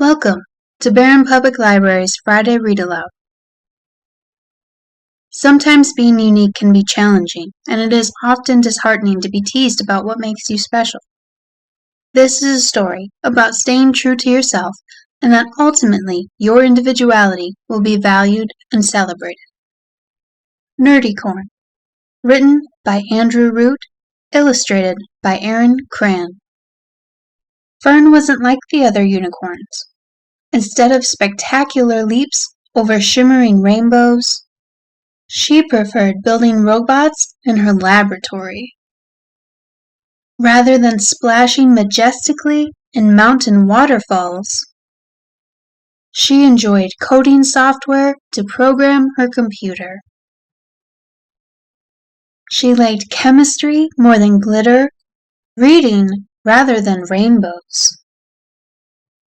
Welcome to Barron Public Library's Friday Read Aloud. Sometimes being unique can be challenging, and it is often disheartening to be teased about what makes you special. This is a story about staying true to yourself and that ultimately your individuality will be valued and celebrated. Nerdycorn, written by Andrew Root, illustrated by Erin Kraan. Fern wasn't like the other unicorns. Instead of spectacular leaps over shimmering rainbows, she preferred building robots in her laboratory. Rather than splashing majestically in mountain waterfalls, she enjoyed coding software to program her computer. She liked chemistry more than glitter, reading rather than rainbows,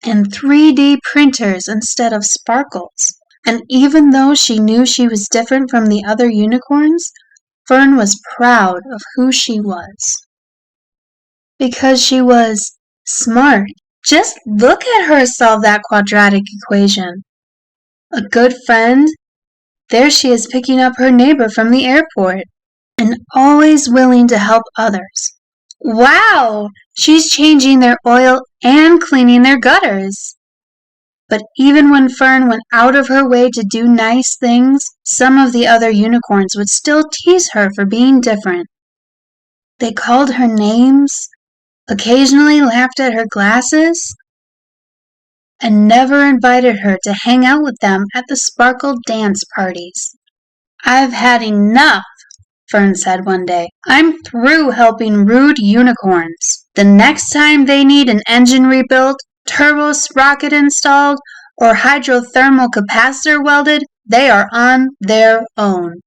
and 3D printers instead of sparkles. And even though she knew she was different from the other unicorns, Fern was proud of who she was. Because she was smart. Just look at her solve that quadratic equation. A good friend. There she is picking up her neighbor from the airport. And always willing to help others. Wow! She's changing their oil and cleaning their gutters. But even when Fern went out of her way to do nice things, some of the other unicorns would still tease her for being different. They called her names, occasionally laughed at her glasses, and never invited her to hang out with them at the sparkle dance parties. "I've had enough," Fern said one day. "I'm through helping rude unicorns. The next time they need an engine rebuilt, turbo sprocket installed, or hydrothermal capacitor welded, they are on their own."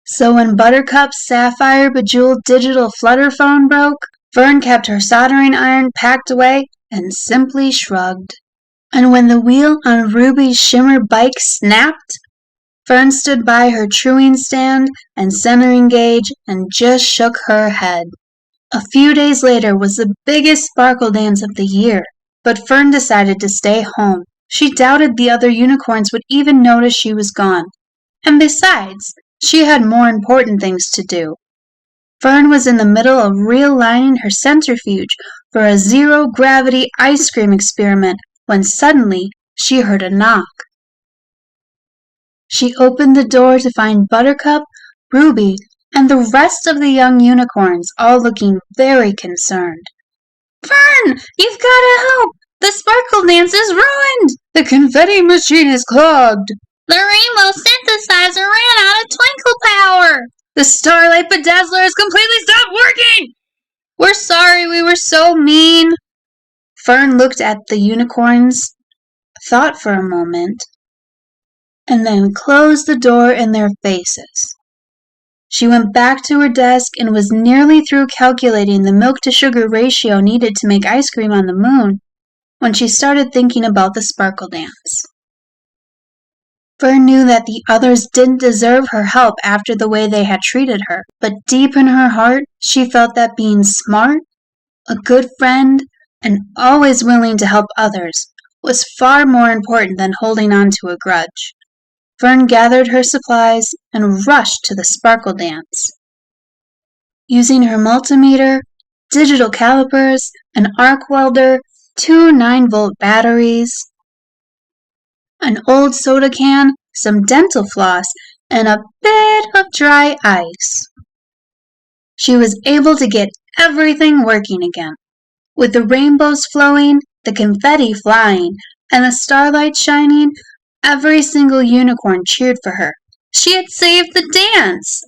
So when Buttercup's sapphire-bejeweled digital flutter phone broke, Fern kept her soldering iron packed away and simply shrugged. And when the wheel on Ruby's shimmer bike snapped, Fern stood by her truing stand and centering gauge and just shook her head. A few days later was the biggest sparkle dance of the year, but Fern decided to stay home. She doubted the other unicorns would even notice she was gone. And besides, she had more important things to do. Fern was in the middle of realigning her centrifuge for a zero-gravity ice cream experiment when suddenly she heard a knock. She opened the door to find Buttercup, Ruby, and the rest of the young unicorns all looking very concerned. "Fern, you've got to help! The sparkle dance is ruined! The confetti machine is clogged! The rainbow synthesizer ran out of twinkle power! The starlight bedazzler has completely stopped working! We're sorry we were so mean." Fern looked at the unicorns, thought for a moment, and then closed the door in their faces. She went back to her desk and was nearly through calculating the milk-to-sugar ratio needed to make ice cream on the moon when she started thinking about the sparkle dance. Fern knew that the others didn't deserve her help after the way they had treated her, but deep in her heart, she felt that being smart, a good friend, and always willing to help others was far more important than holding on to a grudge. Fern gathered her supplies and rushed to the sparkle dance. Using her multimeter, digital calipers, an arc welder, 2 9-volt batteries, an old soda can, some dental floss, and a bit of dry ice, she was able to get everything working again. With the rainbows flowing, the confetti flying, and the starlight shining, every single unicorn cheered for her. She had saved the dance!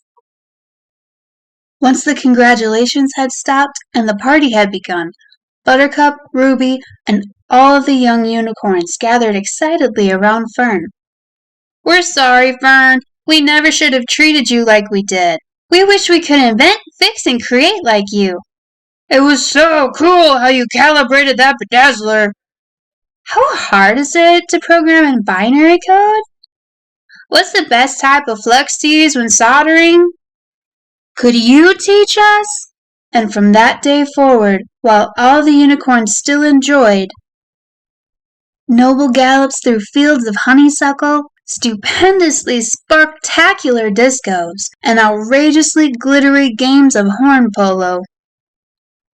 Once the congratulations had stopped and the party had begun, Buttercup, Ruby, and all of the young unicorns gathered excitedly around Fern. "We're sorry, Fern. We never should have treated you like we did. We wish we could invent, fix, and create like you. It was so cool how you calibrated that bedazzler. How hard is it to program in binary code? What's the best type of flux to use when soldering? Could you teach us?" And from that day forward, while all the unicorns still enjoyed noble gallops through fields of honeysuckle, stupendously sparktacular discos, and outrageously glittery games of horn polo.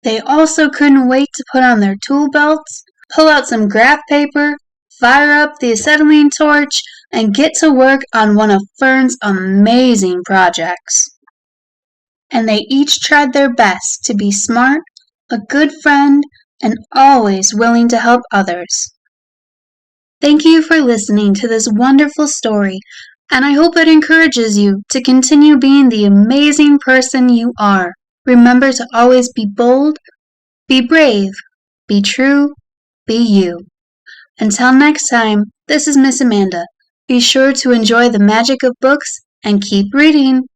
They also couldn't wait to put on their tool belts, pull out some graph paper, fire up the acetylene torch, and get to work on one of Fern's amazing projects. And they each tried their best to be smart, a good friend, and always willing to help others. Thank you for listening to this wonderful story, and I hope it encourages you to continue being the amazing person you are. Remember to always be bold, be brave, be true, be you. Until next time, this is Miss Amanda. Be sure to enjoy the magic of books and keep reading.